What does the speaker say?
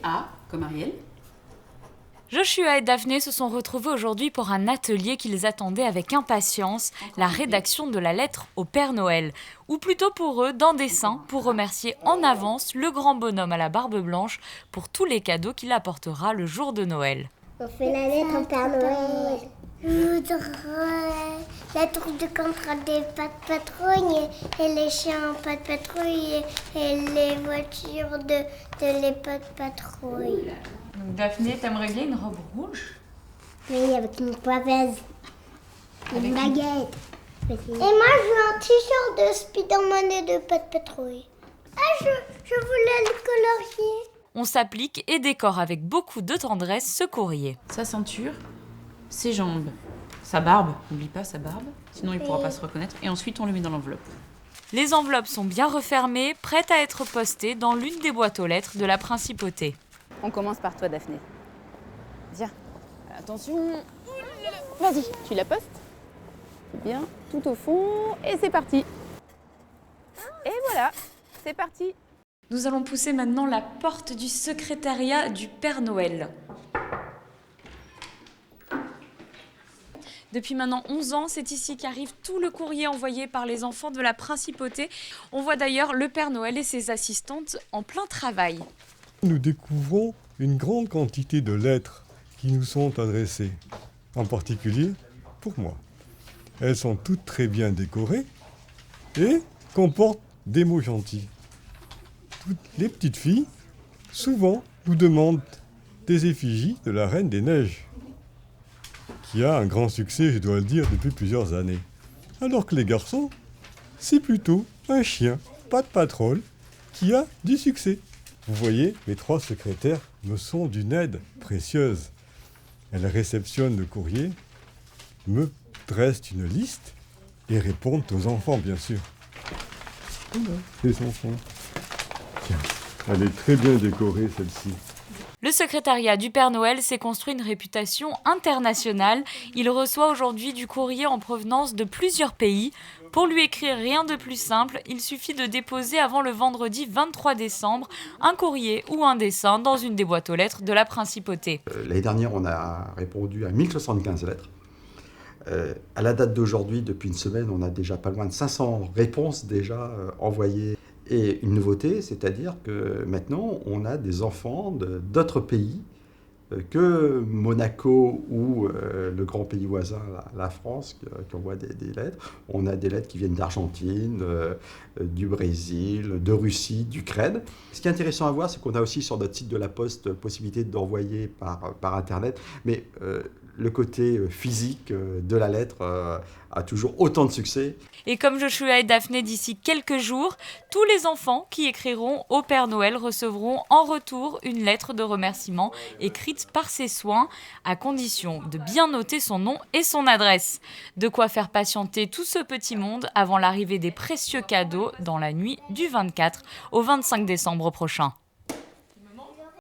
A comme Ariel. Joshua et Daphné se sont retrouvés aujourd'hui pour un atelier qui les attendait avec impatience, la rédaction de la lettre au Père Noël. Ou plutôt pour eux, d'un dessin pour remercier en avance le grand bonhomme à la barbe blanche pour tous les cadeaux qu'il apportera le jour de Noël. On fait la lettre au Père Noël. Je voudrais la tour de contrôle des pas de patrouille et les chiens en pas de patrouille et les voitures de les pas de patrouille. Donc Daphné, t'aimerais bien une robe rouge? Oui, avec une poivreuse. Une baguette. Et moi, je veux un t-shirt de Spider-Man et de pas de patrouille. Ah, je voulais le colorier. On s'applique et décore avec beaucoup de tendresse ce courrier. Sa ceinture, ses jambes, sa barbe. N'oublie pas sa barbe, sinon il ne pourra pas se reconnaître. Et ensuite, on le met dans l'enveloppe. Les enveloppes sont bien refermées, prêtes à être postées dans l'une des boîtes aux lettres de la Principauté. On commence par toi, Daphné. Viens. Attention. Vas-y, tu la postes. Bien, tout au fond. Et c'est parti. Et voilà, c'est parti. Nous allons pousser maintenant la porte du secrétariat du Père Noël. Depuis maintenant 11 ans, c'est ici qu'arrive tout le courrier envoyé par les enfants de la Principauté. On voit d'ailleurs le Père Noël et ses assistantes en plein travail. Nous découvrons une grande quantité de lettres qui nous sont adressées, en particulier pour moi. Elles sont toutes très bien décorées et comportent des mots gentils. Toutes les petites filles, souvent, nous demandent des effigies de la Reine des Neiges, qui a un grand succès, je dois le dire, depuis plusieurs années. Alors que les garçons, c'est plutôt un chien, pas de patrol, qui a du succès. Vous voyez, mes 3 secrétaires me sont d'une aide précieuse. Elles réceptionnent le courrier, me dressent une liste et répondent aux enfants, bien sûr. Les enfants. Tiens, elle est très bien décorée, celle-ci. Le secrétariat du Père Noël s'est construit une réputation internationale. Il reçoit aujourd'hui du courrier en provenance de plusieurs pays. Pour lui écrire rien de plus simple, il suffit de déposer avant le vendredi 23 décembre un courrier ou un dessin dans une des boîtes aux lettres de la Principauté. L'année dernière, on a répondu à 1075 lettres. À la date d'aujourd'hui, depuis une semaine, on a déjà pas loin de 500 réponses déjà envoyées. Et une nouveauté, c'est-à-dire que maintenant, on a des enfants d'autres pays que Monaco ou le grand pays voisin, la France, qui envoie des lettres. On a des lettres qui viennent d'Argentine, du Brésil, de Russie, d'Ukraine. Ce qui est intéressant à voir, c'est qu'on a aussi sur notre site de la Poste possibilité d'envoyer par Internet, mais le côté physique de la lettre a toujours autant de succès. Et comme Joshua et Daphné d'ici quelques jours, tous les enfants qui écriront au Père Noël recevront en retour une lettre de remerciement écrite par ses soins, à condition de bien noter son nom et son adresse. De quoi faire patienter tout ce petit monde avant l'arrivée des précieux cadeaux dans la nuit du 24 au 25 décembre prochain.